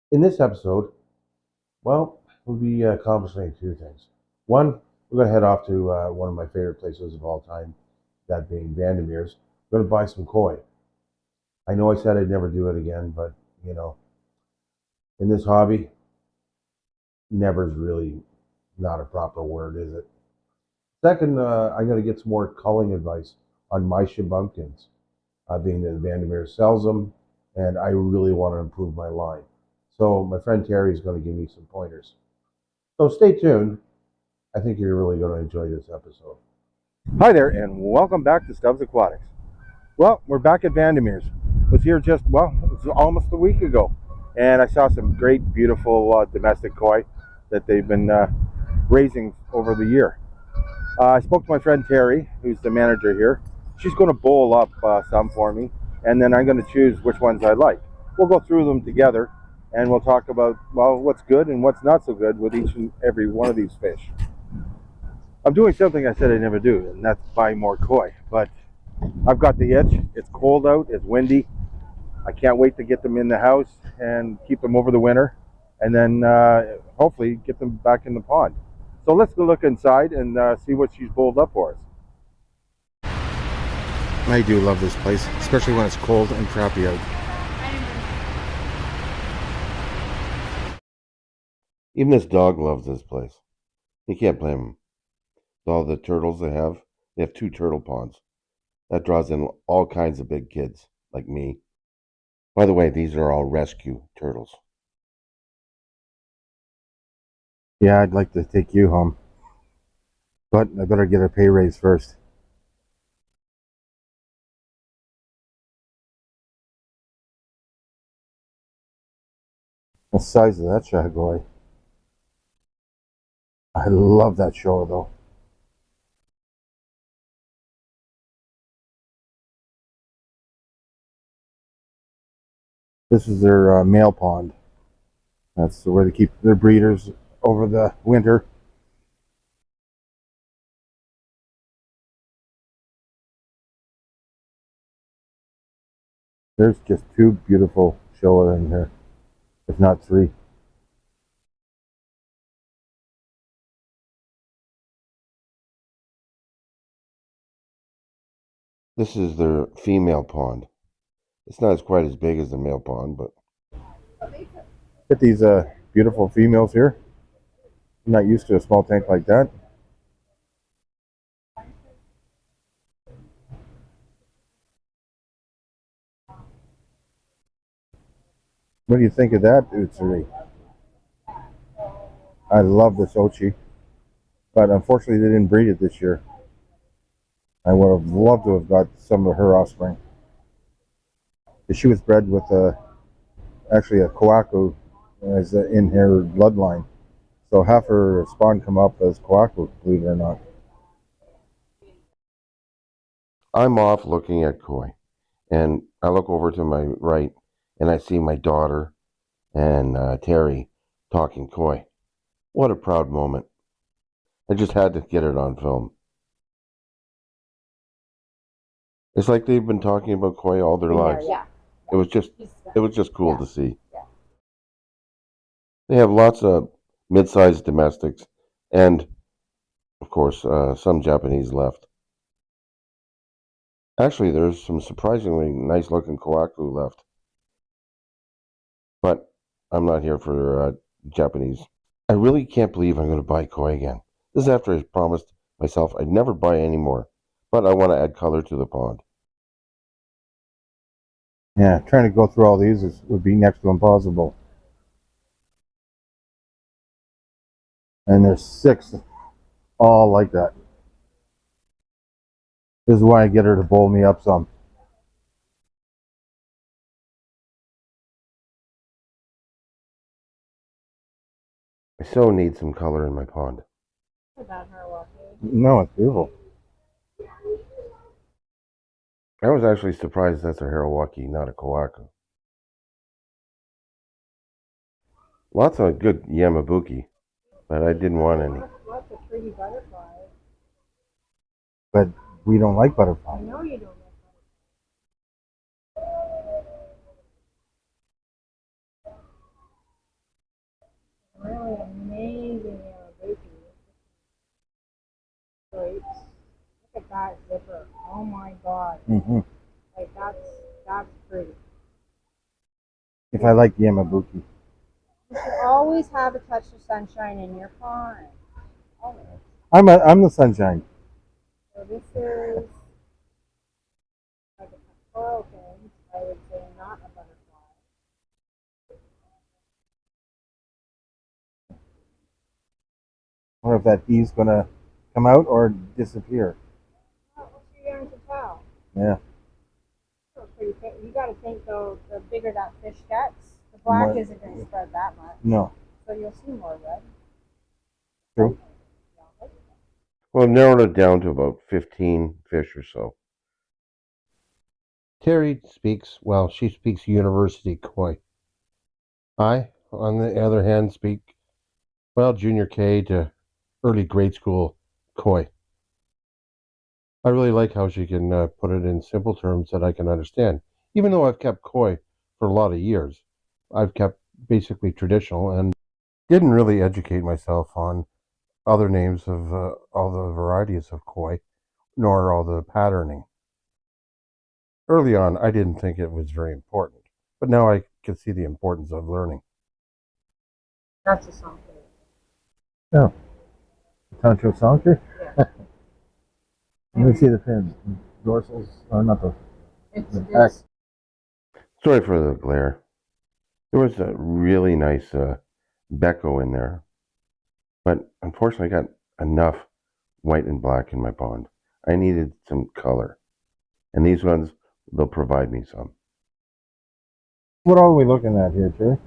In this episode, well, we'll be accomplishing two things. One, we're going to head off to one of my favorite places of all time, that being Vandermeers. We're going to buy some koi. I know I said I'd never do it again, but you know, in this hobby, never's really not a proper word, is it? Second, I'm going to get some more culling advice on my shubunkins, being that Vandermeer sells them, and I really want to improve my line. So my friend Terry is going to give me some pointers. So stay tuned. I think you're really going to enjoy this episode. Hi there, and welcome back to Stubbs Aquatics. Well, we're back at Vandermeers. Was here just, well, it was almost a week ago, and I saw some great, beautiful domestic koi that they've been raising over the year. I spoke to my friend Terry, who's the manager here. She's going to bowl up some for me, and then I'm going to choose which ones I like. We'll go through them together, and we'll talk about, well, what's good and what's not so good with each and every one of these fish. I'm doing something I said I'd never do, and that's buy more koi. But I've got the itch. It's cold out. It's windy. I can't wait to get them in the house and keep them over the winter, and then hopefully get them back in the pond. So let's go look inside and see what she's bowled up for us. I do love this place, especially when it's cold and crappy out. Even this dog loves this place. You can't blame him. With all the turtles they have 2 turtle ponds. That draws in all kinds of big kids, like me. By the way, these are all rescue turtles. Yeah, I'd like to take you home. But I better get a pay raise first. The size of that shagoi. I love that show though. This is their male pond. That's where they keep their breeders over the winter. There's just 2 beautiful showa in here, if not 3. This is their female pond. It's not quite as big as the male pond, but get these beautiful females here. I'm not used to a small tank like that. What do you think of that, Utsuri? I love this Ochi, but unfortunately they didn't breed it this year. I would have loved to have got some of her offspring. She was bred with actually a Kohaku as in her bloodline. So half her spawn come up as Kohaku, believe it or not. I'm off looking at koi, and I look over to my right, and I see my daughter and Terry talking koi. What a proud moment. I just had to get it on film. It's like they've been talking about koi all their lives. Yeah. It was just cool to see. They have lots of mid-sized domestics, and of course, some Japanese left. Actually, there's some surprisingly nice-looking Kohaku left, but I'm not here for Japanese. I really can't believe I'm going to buy koi again. This is after I promised myself I'd never buy any more, but I want to add color to the pond. Yeah, trying to go through all these would be next to impossible. And there's 6 all like that. This is why I get her to bowl me up some. I so need some color in my pond. No, it's beautiful. I was actually surprised that's a hariwake, not a kohaku. Lots of good yamabuki, but I didn't want any. Lots of pretty butterflies. But we don't like butterflies. I know you don't like butterflies. that zipper. Oh my god. Mm-hmm. Like that's pretty. If I like Yamabuki. You should always have a touch of sunshine in your pond. Always. I'm the sunshine. So this is like a coral thing. I would say not a butterfly. I wonder if that bee's gonna come out or disappear. Oh, what's too young to tell? Yeah. So pretty thick. You got to think though, the bigger that fish gets, the black More, isn't going to spread that much. no. So you'll see more red. True. Well, narrowed it down to about 15 fish or so. Terry speaks, well, she speaks university koi. I, on the other hand, speak, well, junior K to early grade school koi. I really like how she can put it in simple terms that I can understand. Even though I've kept koi for a lot of years, I've kept basically traditional and didn't really educate myself on other names of all the varieties of koi, nor all the patterning. Early on, I didn't think it was very important, but now I can see the importance of learning. That's a song. Oh, Tancho Sanke? Yeah. Let me see the fins. Dorsals, or not the back. It's Sorry for the glare. There was a really nice Becco in there, but unfortunately I got enough white and black in my pond. I needed some color, and these ones, they'll provide me some. What are we looking at here, Terry?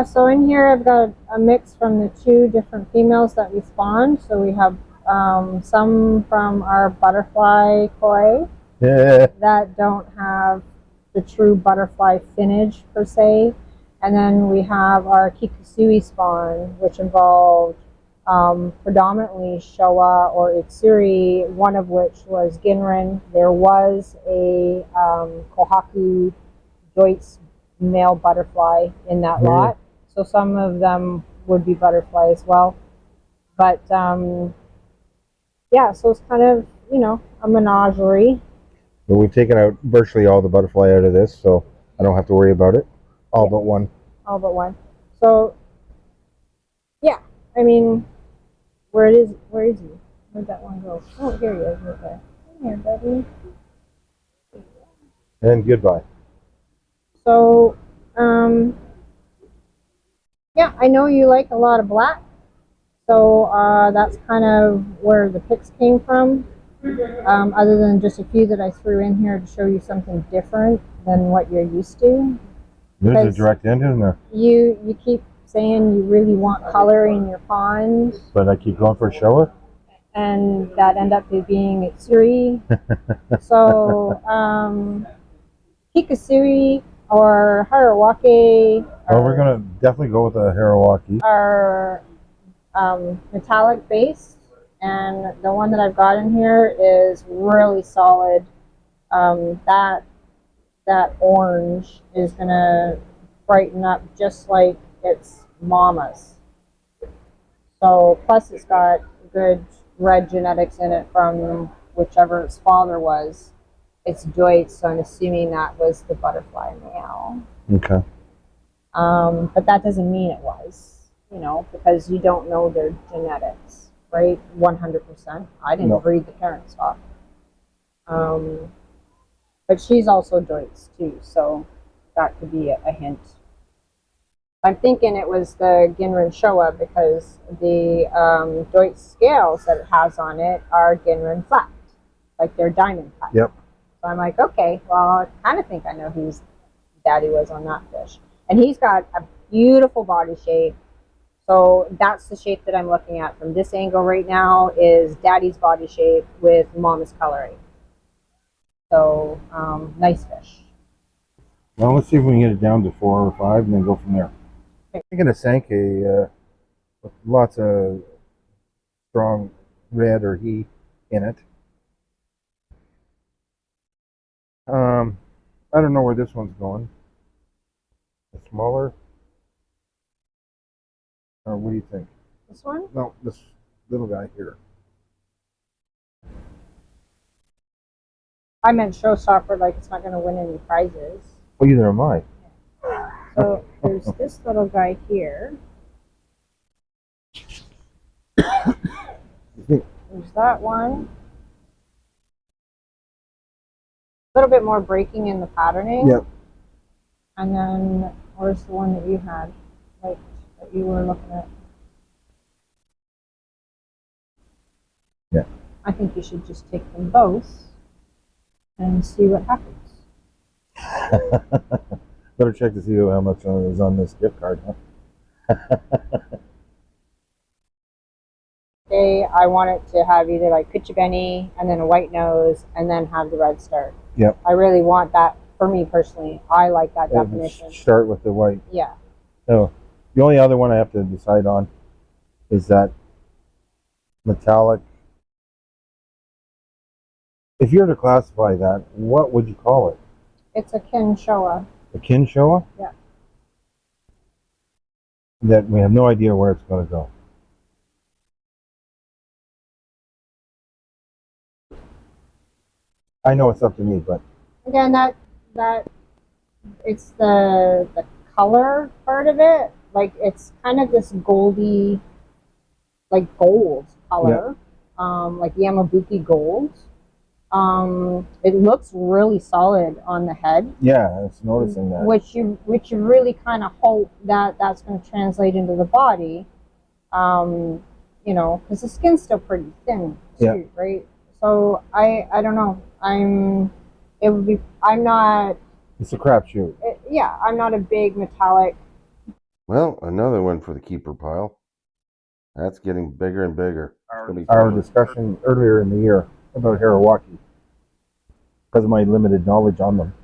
So in here I've got a mix from the two different females that we spawned. So we have some from our butterfly koi that don't have the true butterfly finnage per se. And then we have our Kikusui spawn, which involved predominantly Showa or Itsuri, one of which was Ginrin. There was a Kohaku Deutz male butterfly in that lot. So some of them would be butterfly as well. But yeah, so it's kind of, you know, a menagerie. But we've taken out virtually all the butterfly out of this, so I don't have to worry about it. All but one. All but one. So yeah, I mean, where is he? Where'd that one go? Oh, here he is right there. Come here, buddy. And goodbye. So, yeah, I know you like a lot of black. So that's kind of where the picks came from. Other than just a few that I threw in here to show you something different than what you're used to. There's a direct end in there. You keep saying you really want color in your pond. But I keep going for Showa. And that end up being Itsuri. So Kikusui or hariwake. Well, we're gonna definitely go with a hariwake. Are metallic based, and the one that I've got in here is really solid. That orange is gonna brighten up just like its mama's. So plus it's got good red genetics in it from whichever its father was. It's Deutsch, so I'm assuming that was the butterfly male. Okay. But that doesn't mean it was, you know, because you don't know their genetics, right? 100%. I didn't breed the parent stock. But she's also Deutsch too, so that could be a hint. I'm thinking it was the Ginrin Showa because the Deutsch scales that it has on it are Ginrin flat, like they're diamond cut. Yep. So I'm like, okay, well, I kind of think I know whose daddy was on that fish. And he's got a beautiful body shape. So that's the shape that I'm looking at from this angle right now is daddy's body shape with mama's coloring. So nice fish. Well, let's see if we can get it down to 4 or 5 and then go from there. I'm thinking of Sankei with lots of strong red or he in it. I don't know where this one's going. The smaller? Or what do you think? This one? No, this little guy here. I meant showstopper, like it's not going to win any prizes. Well, either am I. So there's this little guy here. There's that one. A little bit more breaking in the patterning. Yep. And then where's the one that you had, like that you were looking at? Yeah. I think you should just take them both and see what happens. Better check to see how much is on this gift card, huh? I want it to have either like Kuchibeni and then a white nose and then have the red start. Yep. I really want that for me personally. I like that definition. Start with the white. Yeah. So the only other one I have to decide on is that metallic. If you were to classify that, what would you call it? It's a Kinshowa. A Kinshowa? Yeah. That we have no idea where it's going to go. I know it's up to me, but again, that it's the color part of it. Like it's kind of this goldy, like gold color, like Yamabuki gold. It looks really solid on the head. Yeah, it's noticing that. Which you really kind of hope that that's going to translate into the body. You know, because the skin's still pretty thin too, right? So I don't know. I'm not. It's a crapshoot. Yeah, I'm not a big metallic. Well, another one for the keeper pile. That's getting bigger and bigger. Our discussion earlier in the year about hariwake, because of my limited knowledge on them,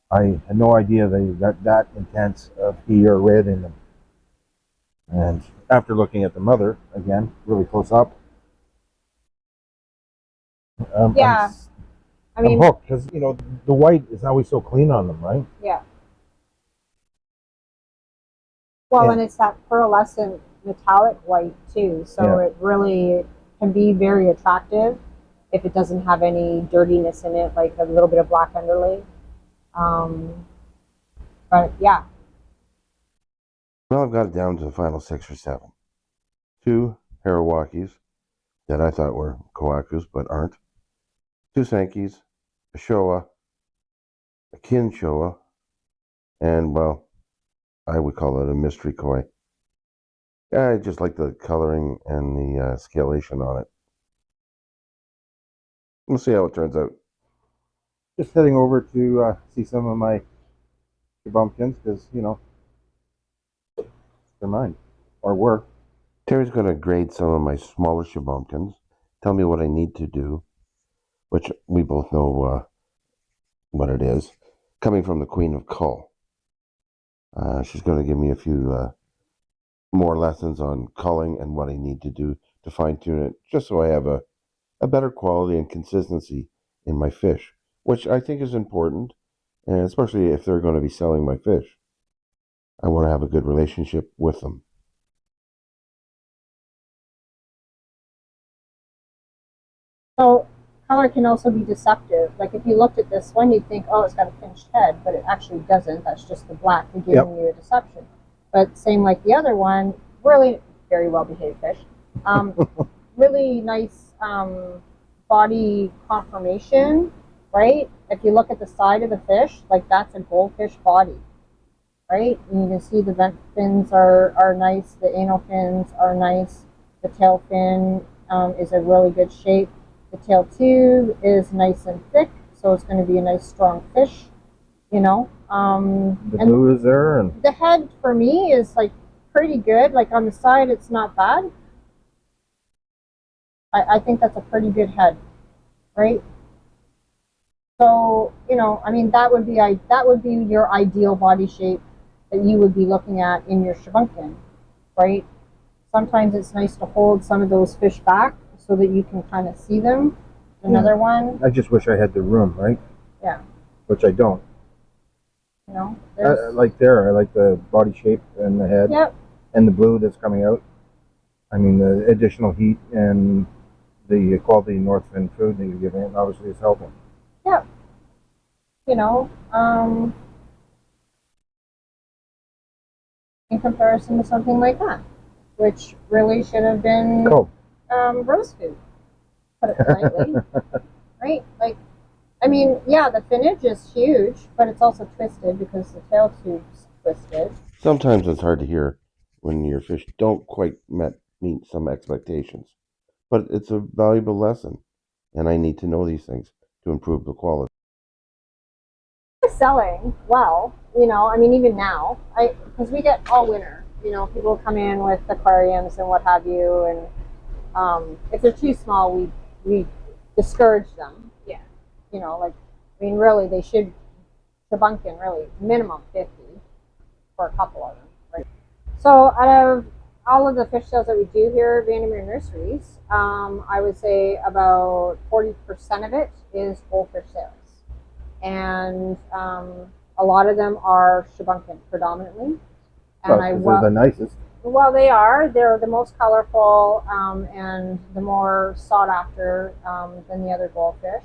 I had no idea they got that intense of heat or red in them. And after looking at the mother again, really close up, Yeah. I mean, I'm hooked because you know the white is always so clean on them, right? yeah. Well, Yeah. and it's that pearlescent metallic white too, so it really can be very attractive if it doesn't have any dirtiness in it, like a little bit of black underlay. But yeah. Well, I've got it down to the final 6 or 7. 2 hariwakes that I thought were Kohakus but aren't. 2 Sankis, a Showa, a Kinshowa, and, well, I would call it a mystery koi. I just like the coloring and the scalation on it. We'll see how it turns out. Just heading over to see some of my shubunkins because, you know, they're mine, or were. Terry's going to grade some of my smaller shubunkins, tell me what I need to do, which we both know what it is, coming from the Queen of Cull. She's going to give me a few more lessons on culling and what I need to do to fine-tune it, just so I have a better quality and consistency in my fish, which I think is important, and especially if they're going to be selling my fish. I want to have a good relationship with them. So color can also be deceptive. Like if you looked at this one, you'd think, oh, it's got a pinched head, but it actually doesn't. That's just the black giving you a deception. But same like the other one, really very well behaved fish. Really nice body conformation, right? If you look at the side of the fish, like that's a goldfish body, right? And you can see the vent fins are nice, the anal fins are nice, the tail fin is a really good shape. The tail tube is nice and thick, so it's going to be a nice strong fish, you know. The blue is there, and the head for me is like pretty good. Like on the side, it's not bad. I think that's a pretty good head, right? So you know, I mean, that would be your ideal body shape that you would be looking at in your shubunkin, right? Sometimes it's nice to hold some of those fish back so that you can kind of see them. Another one. I just wish I had the room, right? Yeah. Which I don't. You know, I like the body shape and the head. Yep. And the blue that's coming out. I mean, the additional heat and the quality North Fin food that you're giving it obviously is helping. Yeah, you know, in comparison to something like that, which really should have been Cool. roast food, put it politely, right? Like, I mean, yeah, the finnage is huge, but it's also twisted because the tail tube's twisted. Sometimes it's hard to hear when your fish don't quite meet some expectations, but it's a valuable lesson, and I need to know these things to improve the quality. Selling well, you know, I mean, even now, because we get all winter, you know, people come in with aquariums and what have you, and if they're too small, we discourage them. Yeah. You know, like, I mean, really, they should shubunkin really minimum 50 for a couple of them, right? So out of all of the fish sales that we do here at Vandermeer Nurseries, I would say about 40% of it is goldfish sales, and a lot of them are shubunkin predominantly. And they're the nicest. well, they are. They're the most colorful and the more sought after than the other goldfish.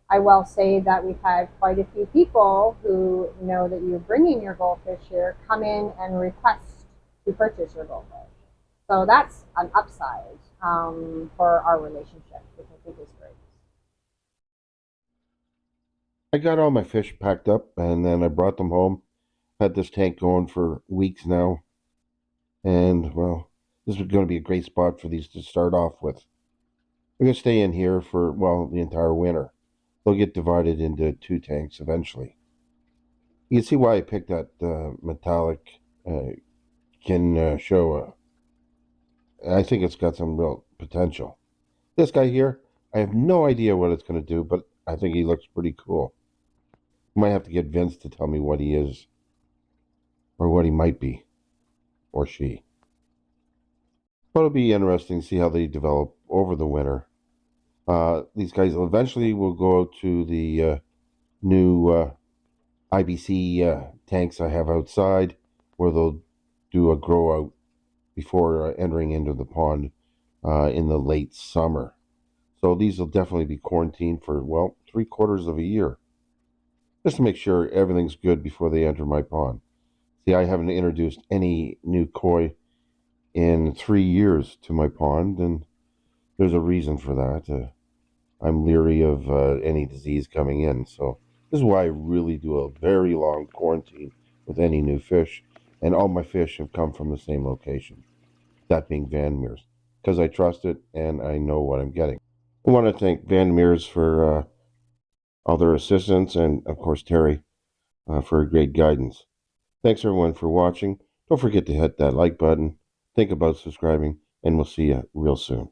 I will say that we've had quite a few people who know that you're bringing your goldfish here come in and request to purchase your goldfish. So that's an upside for our relationship, which I think is great. I got all my fish packed up and then I brought them home. Had this tank going for weeks now. And, well, this is going to be a great spot for these to start off with. I'm going to stay in here for, well, the entire winter. They'll get divided into 2 tanks eventually. You can see why I picked that metallic kin Showa. I think it's got some real potential. This guy here, I have no idea what it's going to do, but I think he looks pretty cool. Might have to get Vince to tell me what he is, or what he might be, or she. But it'll be interesting to see how they develop over the winter. These guys eventually will go to the new IBC tanks I have outside, where they'll do a grow out before entering into the pond in the late summer. So these will definitely be quarantined for, well, 3/4 of a year, just to make sure everything's good before they enter my pond. See, I haven't introduced any new koi in 3 years to my pond, and there's a reason for that. I'm leery of any disease coming in, so this is why I really do a very long quarantine with any new fish, and all my fish have come from the same location, that being Vandermeers, because I trust it and I know what I'm getting. I want to thank Vandermeers for all their assistance, and of course Terry for great guidance. Thanks everyone for watching. Don't forget to hit that like button, think about subscribing, and we'll see you real soon.